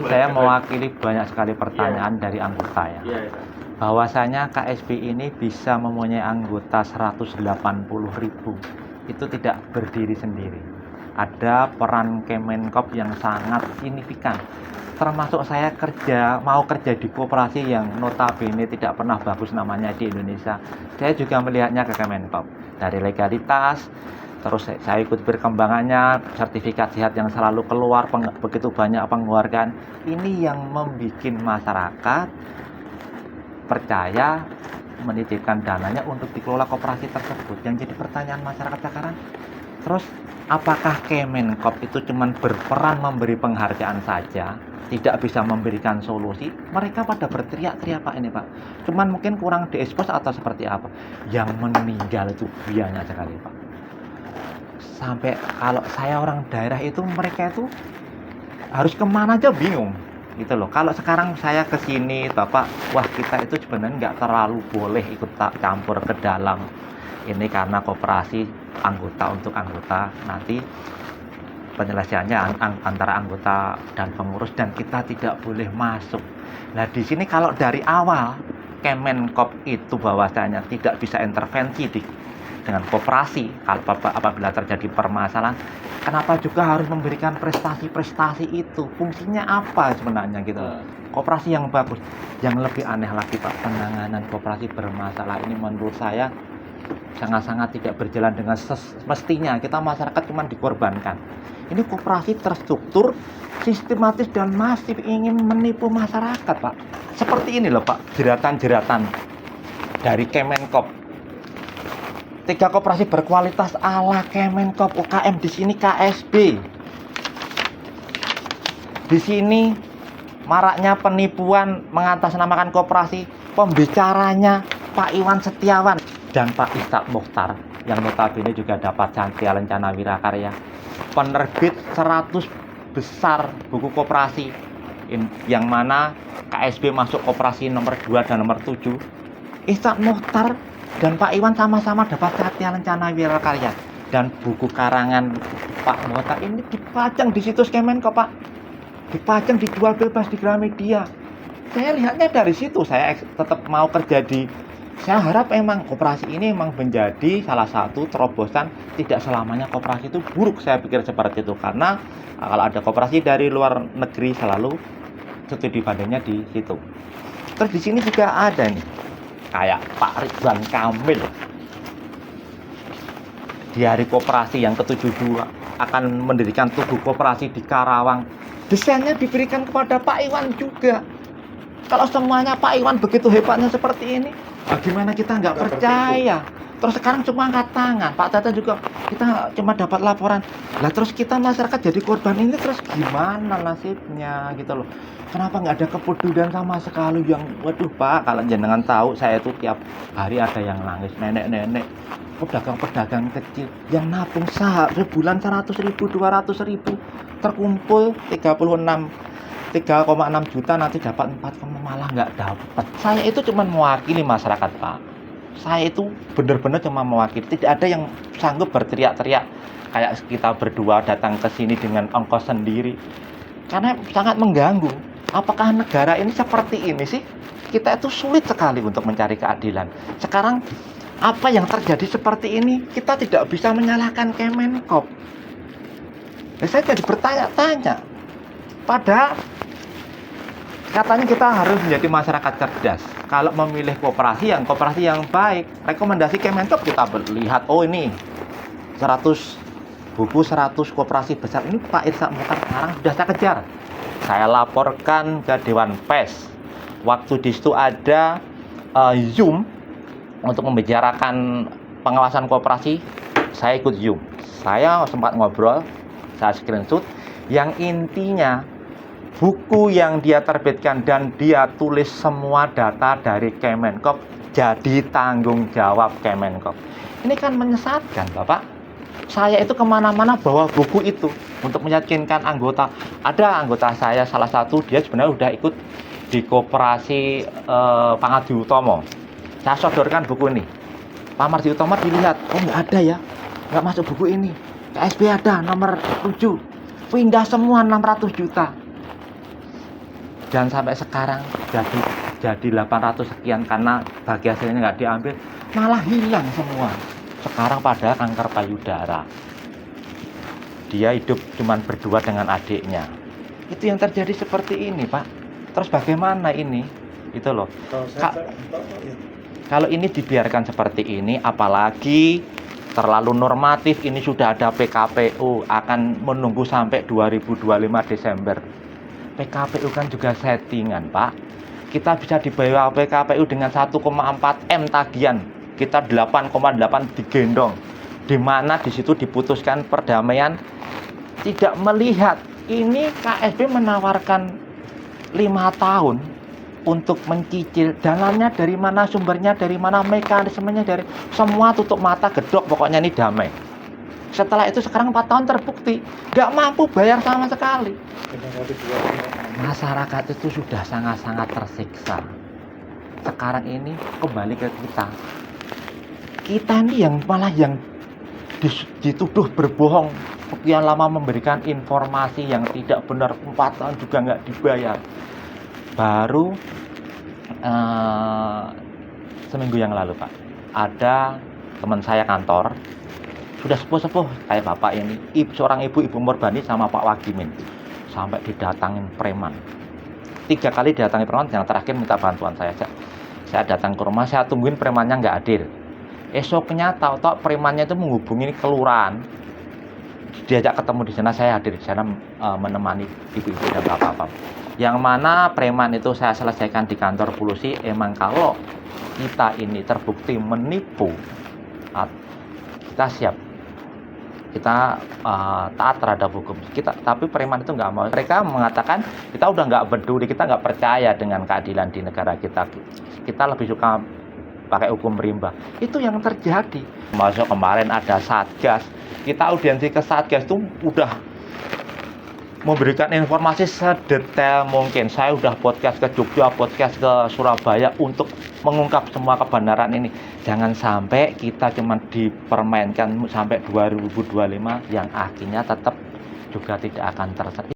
Saya mewakili banyak sekali pertanyaan dari anggota ya. Bahwasanya KSB ini bisa mempunyai anggota 180.000. Itu tidak berdiri sendiri. Ada peran Kemenkop yang sangat signifikan. Termasuk saya mau kerja di koperasi yang notabene tidak pernah bagus namanya di Indonesia. Saya juga melihatnya ke Kemenkop. Dari legalitas, terus saya ikut perkembangannya, sertifikat sehat yang selalu keluar, begitu banyak penghargaan. Ini yang membuat masyarakat percaya menitipkan dananya untuk dikelola koperasi tersebut. Yang jadi pertanyaan masyarakat sekarang, terus apakah Kemenkop itu cuma berperan memberi penghargaan saja, tidak bisa memberikan solusi? Mereka pada berteriak-teriak, Pak, ini Pak. Cuman mungkin kurang diekspos atau seperti apa. Yang meninggal itu banyak sekali, Pak. Sampai kalau saya orang daerah itu, mereka itu harus kemana aja bingung gitu loh. Kalau sekarang saya ke sini, Bapak, wah kita itu sebenarnya nggak terlalu boleh ikut campur ke dalam ini karena koperasi anggota untuk anggota, nanti penyelesaiannya antara anggota dan pengurus, dan kita tidak boleh masuk. Nah di sini kalau dari awal Kemenkop itu bahwasanya tidak bisa intervensi dengan koperasi apabila terjadi permasalahan, kenapa juga harus memberikan prestasi-prestasi itu? Fungsinya apa sebenarnya gitu? Koperasi yang bagus. Yang lebih aneh lagi, Pak, penanganan koperasi bermasalah ini menurut saya sangat-sangat tidak berjalan dengan semestinya. Kita masyarakat cuma dikorbankan. Ini koperasi terstruktur, sistematis dan masif ingin menipu masyarakat, Pak. Seperti ini loh, Pak, jeratan-jeratan dari Kemenkop. 3 koperasi berkualitas ala Kemenkop UKM, di sini KSB. Di sini maraknya penipuan mengatasnamakan koperasi, pembicaranya Pak Iwan Setiawan dan Pak Ishak Mukhtar yang notabene juga dapat Satya Lencana Wirakarya, penerbit 100 besar buku koperasi, yang mana KSB masuk koperasi nomor 2 dan nomor 7. Ishak Mukhtar dan Pak Iwan sama-sama dapat Satya Lencana Wirakarya, dan buku karangan Pak Mukhtar ini dipajang di situs Kemenkop, Pak. Dipajang, dijual bebas di Gramedia. Saya lihatnya dari situ, saya tetap mau kerja saya harap emang koperasi ini memang menjadi salah satu terobosan. Tidak selamanya koperasi itu buruk, saya pikir seperti itu, karena kalau ada koperasi dari luar negeri selalu studi bandingnya di situ. Terus di sini juga ada nih kayak Pak Ridwan Kamil di hari koperasi yang ke-72 akan mendirikan tugu koperasi di Karawang. Desainnya diberikan kepada Pak Iwan juga. Kalau semuanya Pak Iwan begitu hebatnya seperti ini, bagaimana kita nggak percaya? Terus sekarang cuma angkat tangan. Pak Tata juga, kita cuma dapat laporan. Lah terus kita masyarakat jadi korban ini, terus gimana nasibnya gitu loh. Kenapa nggak ada kepedulian sama sekali? Yang waduh Pak, kalau jenengan tahu, saya itu tiap hari ada yang nangis, nenek-nenek, pedagang-pedagang kecil yang nabung sebulan 100.000, 200.000, terkumpul 3,6 juta, nanti dapat 4, malah nggak dapat. Saya itu cuma mewakili masyarakat, Pak. Saya itu benar-benar cuma mewakili. Tidak ada yang sanggup berteriak-teriak kayak kita berdua datang ke sini dengan ongkos sendiri, karena sangat mengganggu. Apakah negara ini seperti ini sih? Kita itu sulit sekali untuk mencari keadilan. Sekarang apa yang terjadi seperti ini, kita tidak bisa menyalahkan Kemenkop. Saya jadi bertanya-tanya. Padahal katanya kita harus menjadi masyarakat cerdas. Kalau memilih koperasi yang baik, rekomendasi Kemenkop kita lihat, oh ini 100 buku, 100 koperasi besar. Ini Pak Ishak Mukhtar sekarang sudah saya kejar. Saya laporkan ke Dewan Pers. Waktu di situ ada Zoom untuk membicarakan pengawasan koperasi, saya ikut Zoom. Saya sempat ngobrol, saya screenshot, yang intinya buku yang dia terbitkan dan dia tulis semua data dari Kemenkop jadi tanggung jawab Kemenkop. Ini kan menyesatkan, Bapak. Saya itu kemana-mana bawa buku itu untuk meyakinkan anggota. Ada anggota saya, salah satu, dia sebenarnya udah ikut di koperasi Pangadi Utomo. Saya sodorkan buku ini. Pak Mardi Utomo dilihat, oh nggak ada ya, nggak masuk buku ini. KSB ada nomor 7, pindah semua 600 juta. dan sampai sekarang jadi 800 sekian karena bagi hasilnya nggak diambil, malah hilang semua. Sekarang pada kanker payudara. Dia hidup cuman berdua dengan adiknya. Itu yang terjadi seperti ini, Pak. Terus bagaimana ini? Itu loh. Kalau ini dibiarkan seperti ini, apalagi terlalu normatif, ini sudah ada PKPU, akan menunggu sampai 2025 Desember. PKPU kan juga settingan, Pak. Kita bisa dibayar PKPU dengan 1,4 M tagihan. Kita 8,8 digendong. Di mana di situ diputuskan perdamaian, tidak melihat ini KSB menawarkan 5 tahun untuk mencicil, dananya dari mana, sumbernya dari mana, mekanismenya dari semua, tutup mata, gedok, pokoknya ini damai. Setelah itu sekarang 4 tahun terbukti nggak mampu bayar sama sekali. Masyarakat itu sudah sangat-sangat tersiksa. Sekarang ini kembali ke kita ini yang malah yang dituduh berbohong, sekian lama memberikan informasi yang tidak benar, 4 tahun juga nggak dibayar. Baru seminggu yang lalu, Pak, ada teman saya kantor, sudah sepuh-sepuh kayak bapak ini, seorang ibu Murbani sama Pak Wagimin, sampai didatangin preman. 3 kali didatangi preman, yang terakhir minta bantuan saya datang ke rumah, saya tungguin premannya nggak hadir. Esoknya tahu-tahu premannya itu menghubungi kelurahan, diajak ketemu di sana, saya hadir di sana menemani ibu-ibu dan bapak-bapak. Yang mana preman itu saya selesaikan di kantor polisi. Emang kalau kita ini terbukti menipu, kita siap, kita taat terhadap hukum kita. Tapi preman itu nggak mau. Mereka mengatakan kita udah nggak peduli, kita nggak percaya dengan keadilan di negara kita. Kita lebih suka pakai hukum rimba. Itu yang terjadi. Masuk kemarin ada Satgas, kita audiensi ke Satgas itu udah memberikan informasi sedetail mungkin. Saya udah podcast ke Jogja, podcast ke Surabaya untuk mengungkap semua kebenaran ini. Jangan sampai kita cuma dipermainkan sampai 2025 yang akhirnya tetap juga tidak akan terselesaikan.